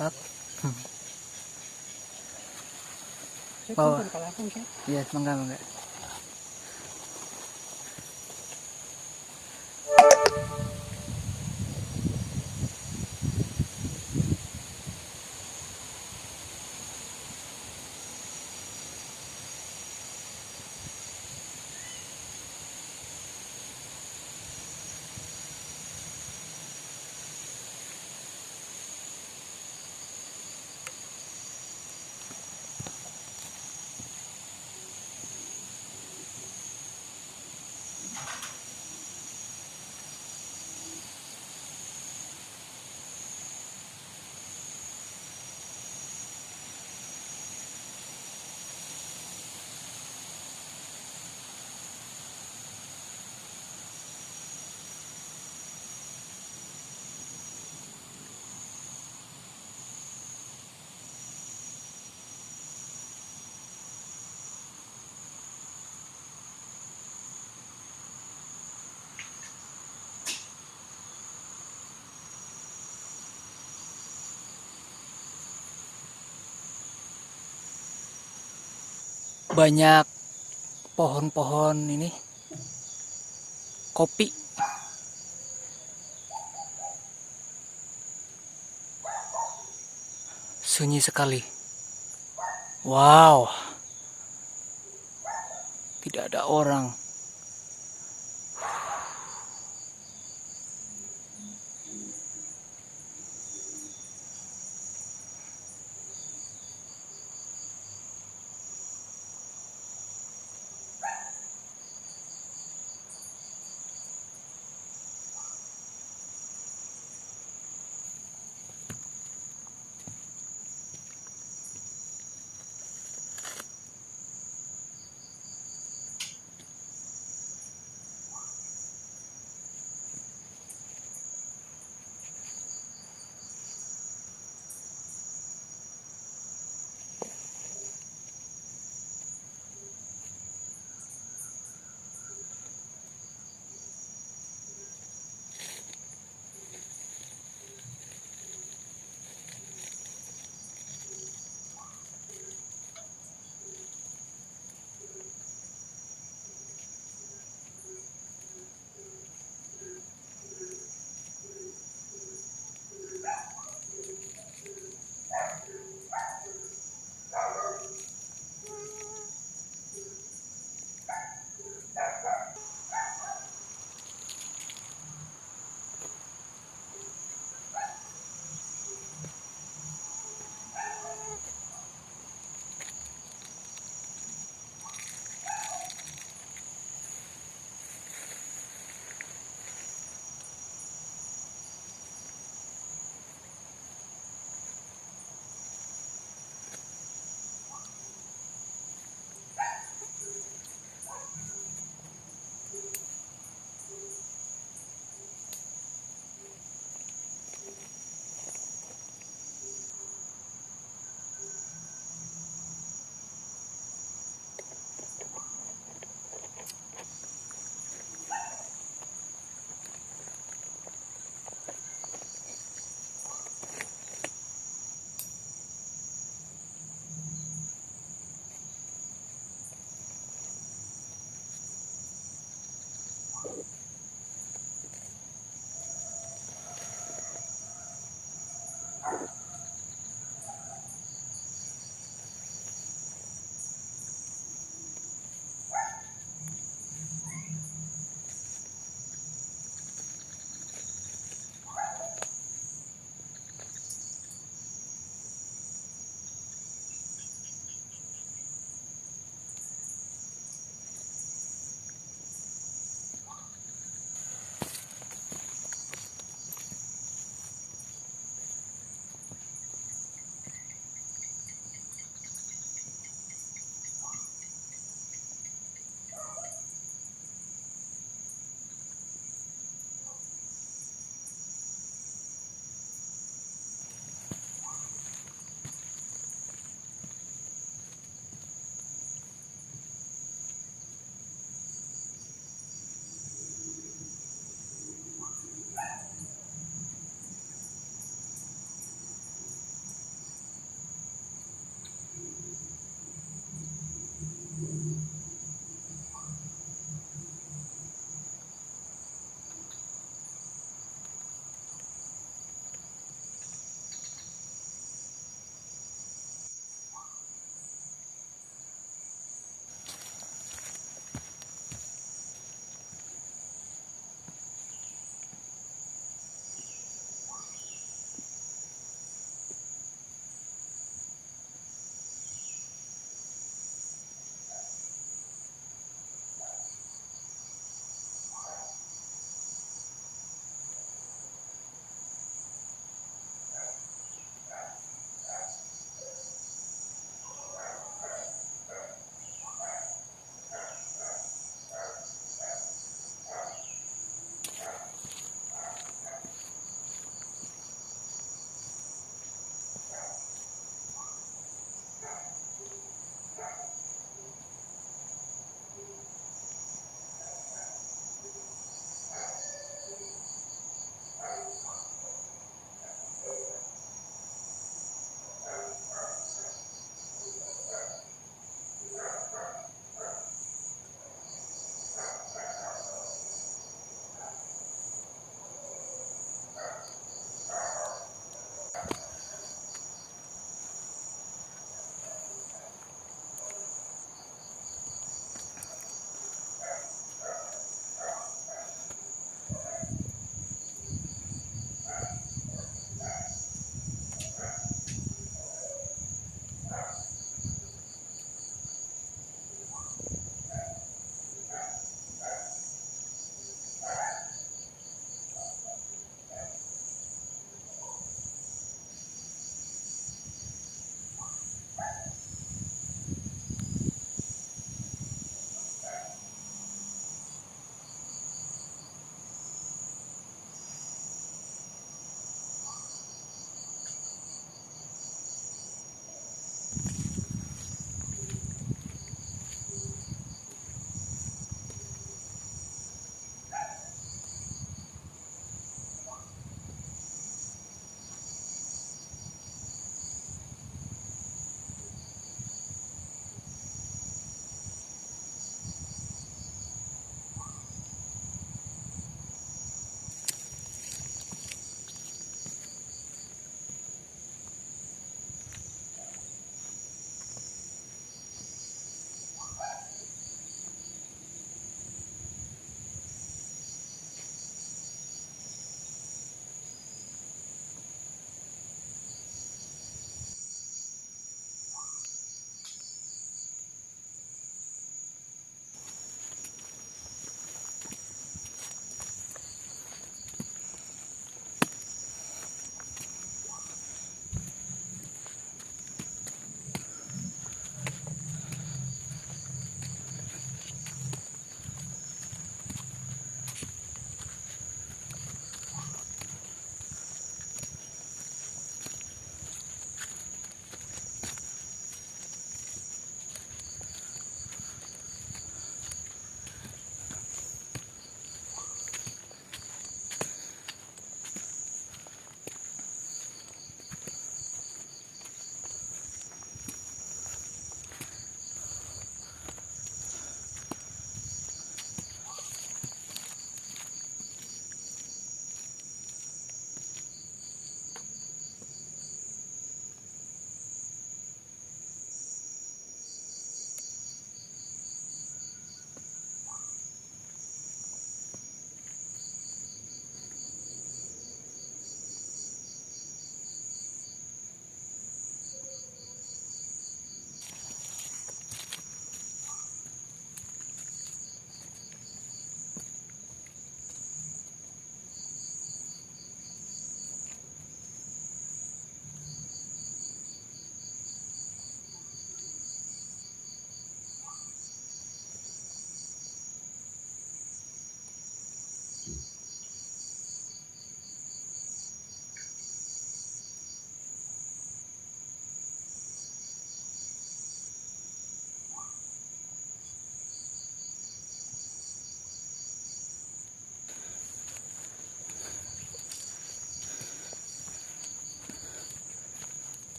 Up. Bawah. Iya, mangga. banyak pohon-pohon ini kopi. Sunyi sekali. Wow, tidak ada orang.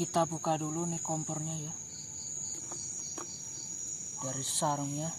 Kita buka dulu nih kompornya ya, dari sarungnya.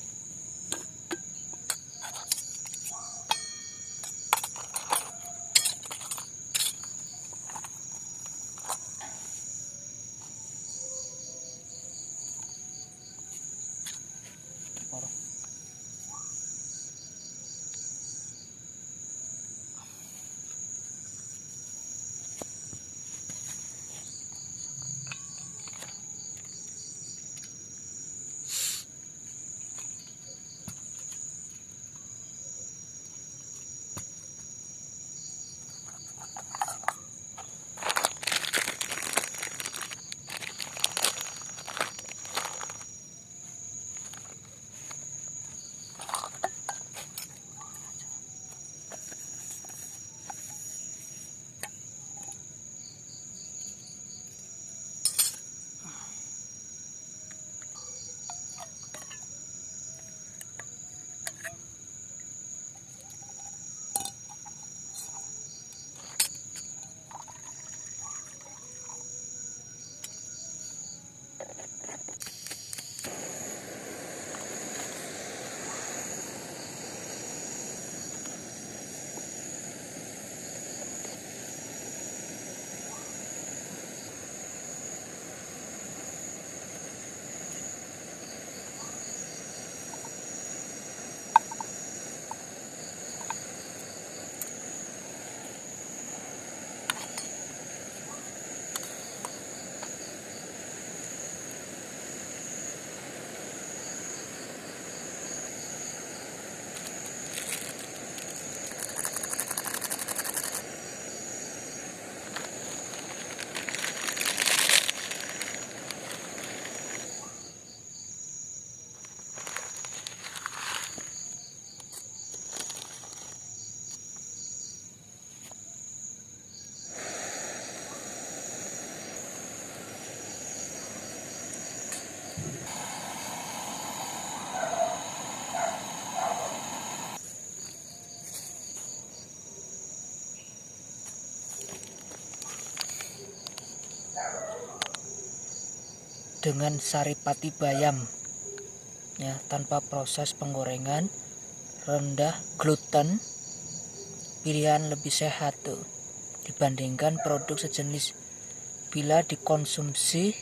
Dengan saripati bayam ya, tanpa proses penggorengan, rendah gluten, pilihan lebih sehat tuh dibandingkan produk sejenis bila dikonsumsi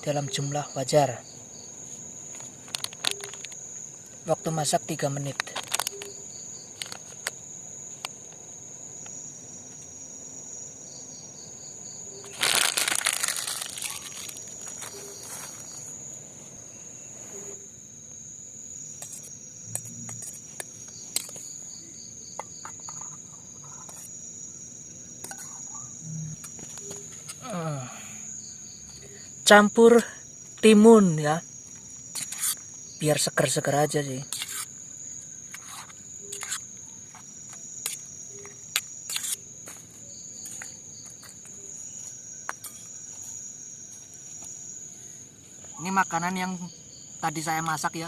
dalam jumlah wajar. Waktu masak 3 menit. Campur timun ya, biar seger-seger aja sih. Ini makanan yang tadi saya masak ya.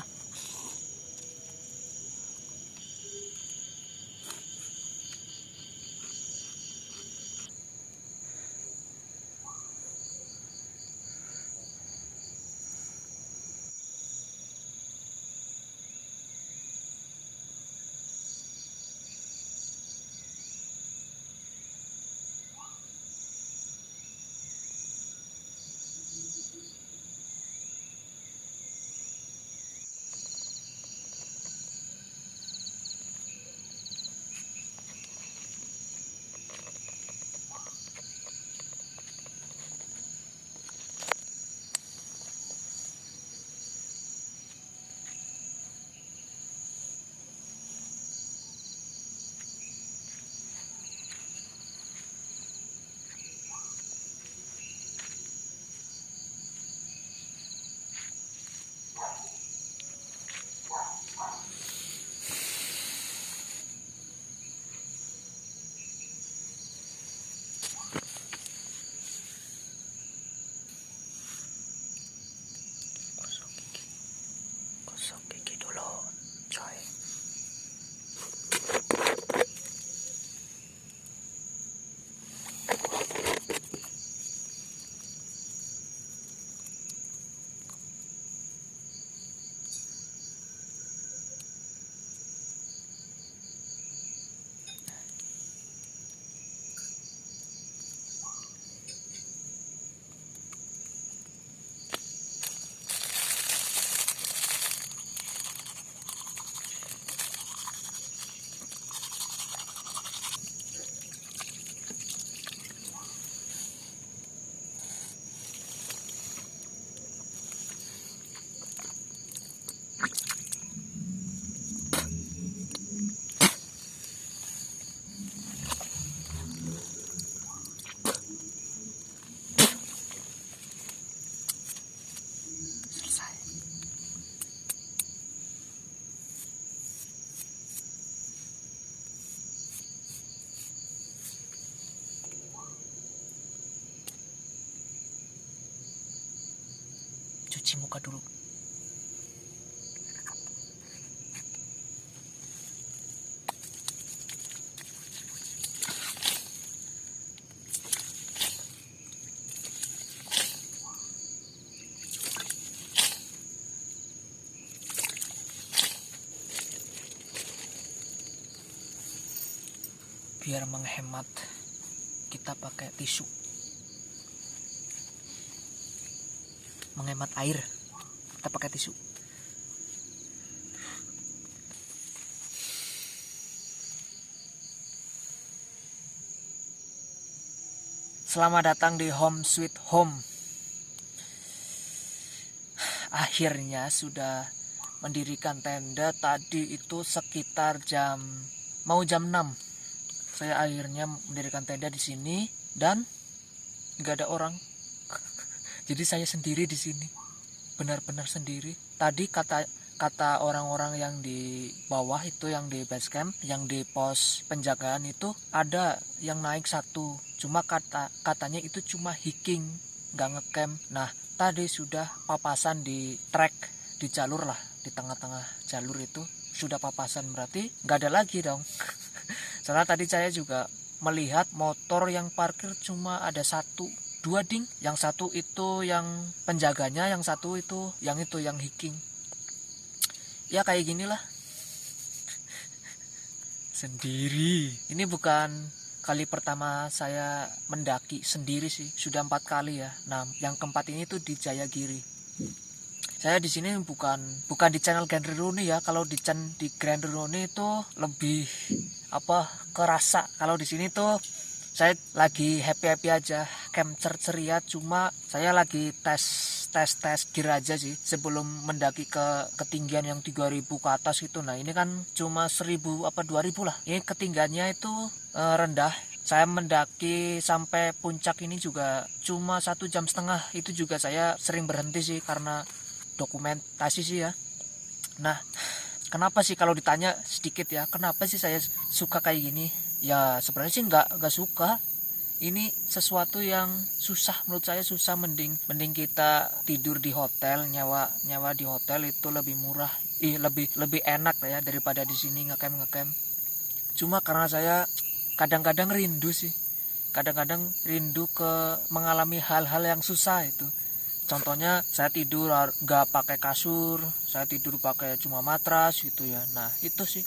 cuci muka dulu. Biar menghemat, kita pakai tisu. Menghemat air, kita pakai tisu. Selamat datang di Home Sweet Home. Akhirnya sudah mendirikan tenda. Tadi itu sekitar mau jam 6. Saya akhirnya mendirikan tenda di sini dan nggak ada orang. Jadi saya sendiri di sini, benar-benar sendiri. Tadi kata orang-orang yang di bawah itu, yang di base camp, yang di pos penjagaan itu ada yang naik 1. Cuma katanya itu cuma hiking, nggak ngecamp. Nah tadi sudah papasan di trek, di jalur lah, di tengah-tengah jalur itu sudah papasan, berarti nggak ada lagi dong. Soalnya tadi saya juga melihat motor yang parkir cuma ada 2 ding. Yang 1 itu yang penjaganya, yang 1 itu yang hiking. Ya kayak ginilah. Sendiri. Ini bukan kali pertama saya mendaki sendiri sih. Sudah 4 kali ya. Nah, yang keempat ini tuh di Jayagiri. Saya di sini bukan di channel Grand Riruni ya. Kalau di Grand Riruni itu lebih kerasa. Kalau di sini tuh saya lagi happy aja, camper ceria. Cuma saya lagi tes gear aja sih sebelum mendaki ke ketinggian yang 3000 ke atas gitu. Nah ini kan cuma 1000 2000 lah. Ini ketinggiannya itu rendah. Saya mendaki sampai puncak ini juga cuma 1,5 jam. Itu juga saya sering berhenti sih karena dokumentasi sih ya. Nah kenapa sih, kalau ditanya sedikit ya, kenapa sih saya suka kayak gini? Ya sebenarnya sih nggak suka. Ini sesuatu yang susah, menurut saya susah. Mending kita tidur di hotel, nyawa di hotel itu lebih murah, lebih enak ya daripada di sini ngecamp. Cuma karena saya kadang-kadang rindu sih, rindu ke mengalami hal-hal yang susah itu. Contohnya saya tidur nggak pakai kasur, saya tidur pakai cuma matras gitu ya. Nah itu sih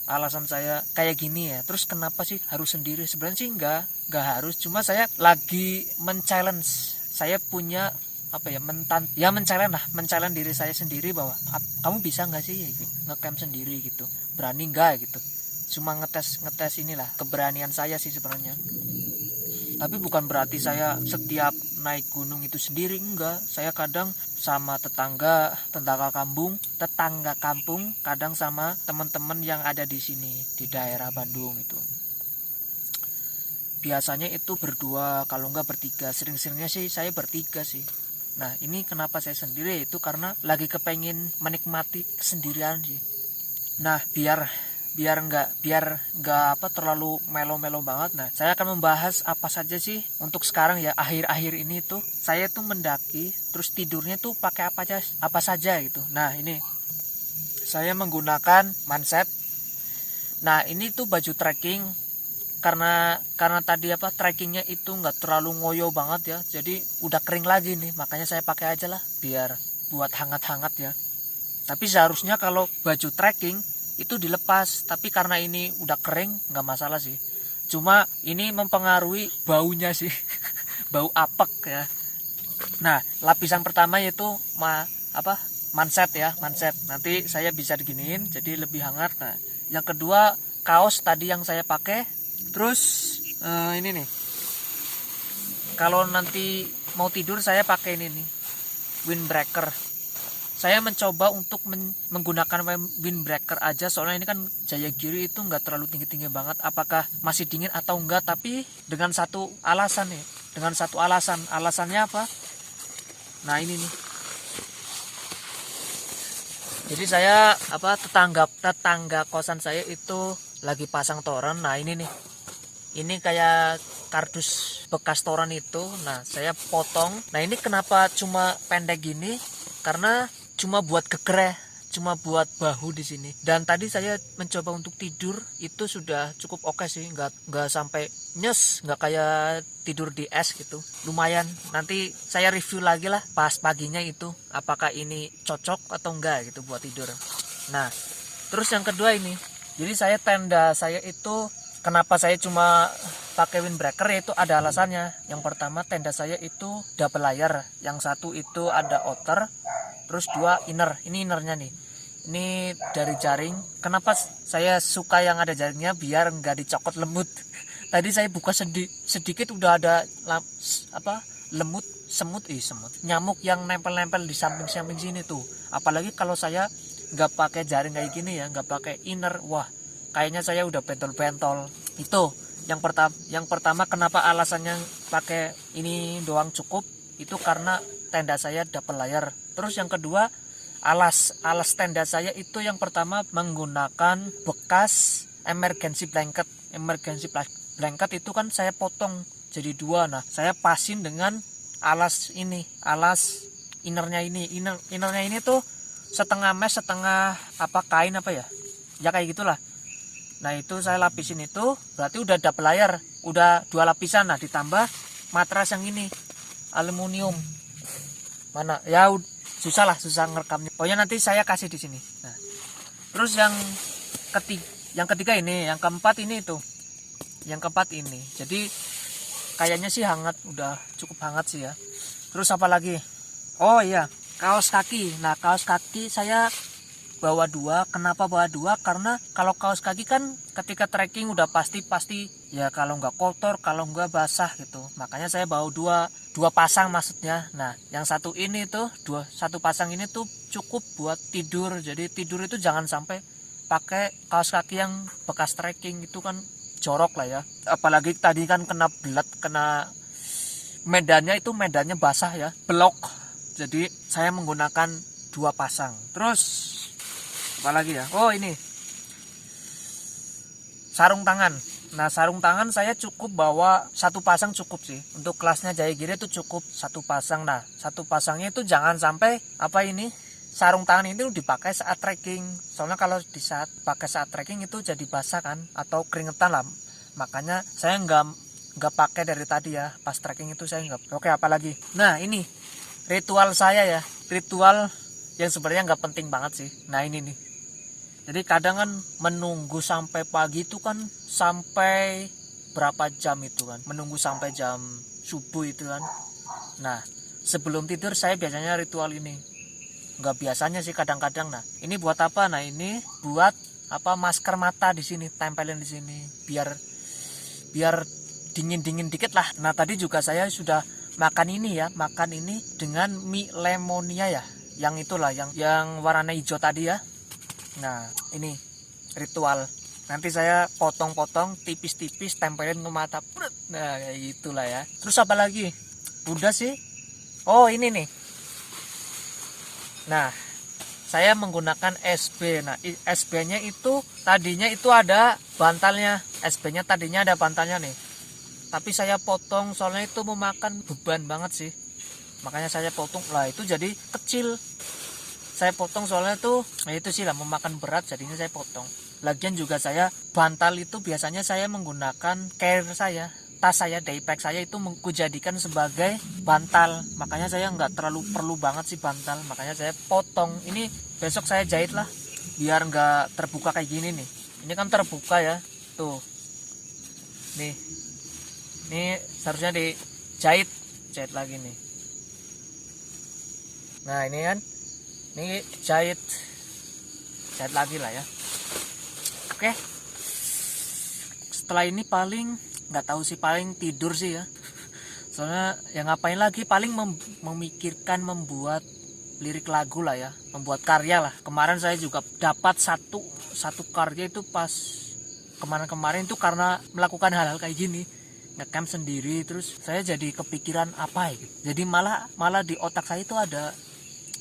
alasan saya kayak gini ya. Terus kenapa sih harus sendiri? Sebenarnya sih nggak harus, cuma saya lagi men-challenge. Saya punya men-challenge diri saya sendiri bahwa kamu bisa nggak sih ngecamp sendiri gitu, berani nggak gitu. Cuma ngetes inilah keberanian saya sih sebenarnya. Tapi bukan berarti saya setiap naik gunung itu sendiri, enggak. Saya kadang sama tetangga kampung, kadang sama teman-teman yang ada di sini di daerah Bandung itu. Biasanya itu berdua, kalau enggak bertiga. Sering-seringnya sih saya bertiga sih. Nah ini kenapa saya sendiri, itu karena lagi kepengen menikmati kesendirian sih. Nah biar nggak terlalu melo-melo banget. Nah saya akan membahas apa saja sih untuk sekarang ya, akhir-akhir ini tuh saya tuh mendaki terus tidurnya tuh pakai apa saja gitu. Nah ini saya menggunakan manset. Nah ini tuh baju trekking, karena tadi trekkingnya itu nggak terlalu ngoyo banget ya, jadi udah kering lagi nih, makanya saya pakai aja lah biar buat hangat-hangat ya. Tapi seharusnya kalau baju trekking itu dilepas, tapi karena ini udah kering nggak masalah sih. Cuma ini mempengaruhi baunya sih. Bau apek ya. Nah lapisan pertama yaitu manset ya, manset. Nanti saya bisa diginiin jadi lebih hangat. Nah yang kedua kaos tadi yang saya pakai. Terus ini nih, kalau nanti mau tidur saya pakai ini nih, windbreaker. Saya mencoba untuk menggunakan windbreaker aja, soalnya ini kan Jayagiri itu nggak terlalu tinggi-tinggi banget. Apakah masih dingin atau enggak, tapi dengan satu alasan nih. Alasannya apa? Nah ini nih. Jadi saya tetangga kosan saya itu lagi pasang toren. Nah ini nih. Ini kayak kardus bekas toran itu. Nah, saya potong. Nah, ini kenapa cuma pendek gini? Karena cuma buat geger, cuma buat bahu di sini. Dan tadi saya mencoba untuk tidur, itu sudah cukup oke sih, nggak sampai nyes, nggak kayak tidur di es gitu. Lumayan. Nanti saya review lagi lah pas paginya itu, apakah ini cocok atau enggak gitu buat tidur. Nah, terus yang kedua ini. Jadi tenda saya itu kenapa saya cuma pakai windbreaker, yaitu ada alasannya. Yang pertama, tenda saya itu double layer. Yang satu itu ada outer, terus dua inner. Ini innernya nih. Ini dari jaring. Kenapa saya suka yang ada jaringnya? Biar nggak dicokot lemut. Tadi saya buka sedikit udah ada lemut, semut, nyamuk yang nempel-nempel di samping-samping sini tuh. Apalagi kalau saya nggak pakai jaring kayak gini ya, nggak pakai inner, wah kayaknya saya udah bentol-bentol. Itu yang pertama kenapa alasannya pakai ini doang cukup, itu karena tenda saya double layer. Terus yang kedua, alas tenda saya itu yang pertama menggunakan bekas emergency blanket itu kan saya potong jadi dua. Nah, saya pasin dengan alas innernya ini tuh setengah mesh, setengah kain ya kayak gitulah. Nah, itu saya lapisin, itu berarti udah double layer, udah dua lapisan. Nah, ditambah matras yang ini aluminium, mana ya susah ngerekamnya, pokoknya nanti saya kasih di sini. Nah, terus yang ketiga ini, yang keempat ini jadi kayaknya sih hangat, udah cukup hangat sih ya. Terus apa lagi, oh iya, kaos kaki. Nah, kaos kaki saya bawa dua. Kenapa bawa dua? Karena kalau kaos kaki kan ketika trekking udah pasti ya, kalau nggak kotor, kalau nggak basah gitu. Makanya saya bawa dua pasang maksudnya. Nah, yang satu pasang ini tuh cukup buat tidur. Jadi tidur itu jangan sampai pakai kaos kaki yang bekas trekking, itu kan jorok lah ya. Apalagi tadi kan kena belat, kena medannya basah ya, blok. Jadi saya menggunakan dua pasang. Terus apalagi ya, oh ini sarung tangan. Nah, sarung tangan saya cukup bawa satu pasang cukup sih. Untuk kelasnya Jayagiri itu cukup satu pasang. Nah, satu pasangnya itu jangan sampai sarung tangan ini dipakai saat trekking. Soalnya kalau pakai saat trekking itu jadi basah kan, atau keringetan lah. Makanya saya nggak pakai dari tadi ya. Pas trekking itu saya nggak. Oke, apalagi. Nah, ini ritual saya ya. Ritual yang sebenarnya nggak penting banget sih. Nah, ini nih. Jadi kadang kan menunggu sampai pagi itu kan sampai berapa jam itu kan. Menunggu sampai jam subuh itu kan. Nah, sebelum tidur saya biasanya ritual ini. Nggak biasanya sih, kadang-kadang. Nah, ini buat apa? Nah, ini buat masker mata di sini, tempelin di sini biar dingin dikit lah. Nah, tadi juga saya sudah makan ini dengan mie lemonia ya. Yang itulah yang warna hijau tadi ya. Nah, ini ritual. Nanti saya potong-potong tipis-tipis, tempelin ke mata. Nah, kayak gitulah ya. Terus apa lagi? Udah sih. Oh, ini nih. Nah, saya menggunakan SB. Nah, SB-nya itu tadinya itu ada bantalnya. SB-nya tadinya ada bantalnya nih. Tapi saya potong soalnya itu memakan beban banget sih. Makanya saya potong. Lah, itu jadi kecil. Saya potong soalnya tuh, itu sih lah, memakan berat, jadinya saya potong. Lagian juga saya bantal itu biasanya saya menggunakan tas saya, daypack saya itu kujadikan sebagai bantal. Makanya saya nggak terlalu perlu banget sih bantal, makanya saya potong. Ini besok saya jahit lah, biar nggak terbuka kayak gini nih. Ini kan terbuka ya, tuh. Ini seharusnya dijahit lagi nih. Nah, ini kan. Ini jahit lagi lah ya. Oke. Setelah ini paling nggak tahu sih, paling tidur sih ya. Soalnya ya ngapain lagi, paling memikirkan membuat lirik lagu lah ya, membuat karya lah. Kemarin saya juga dapat satu karya itu pas kemarin itu karena melakukan hal-hal kayak gini, ngecamp sendiri. Terus saya jadi kepikiran apa ya gitu. Jadi malah di otak saya itu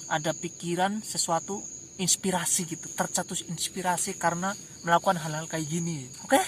ada pikiran sesuatu, inspirasi gitu, tercetus inspirasi karena melakukan hal-hal kayak gini. Oke.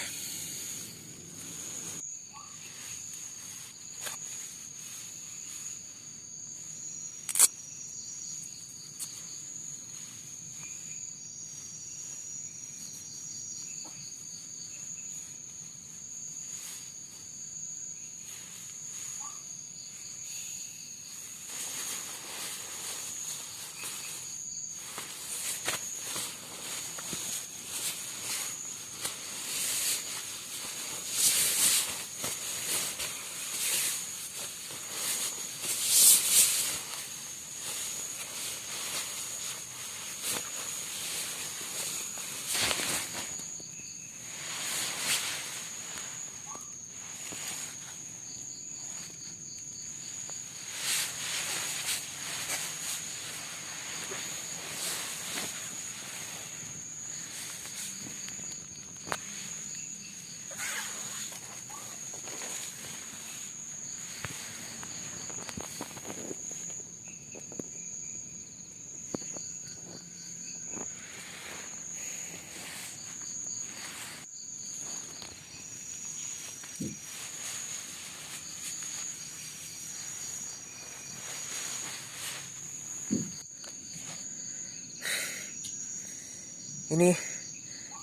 Ini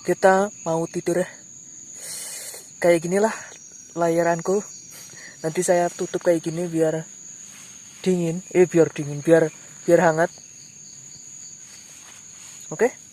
kita mau tidur ya. Kayak ginilah layaranku. Nanti saya tutup kayak gini biar dingin, biar hangat. Oke?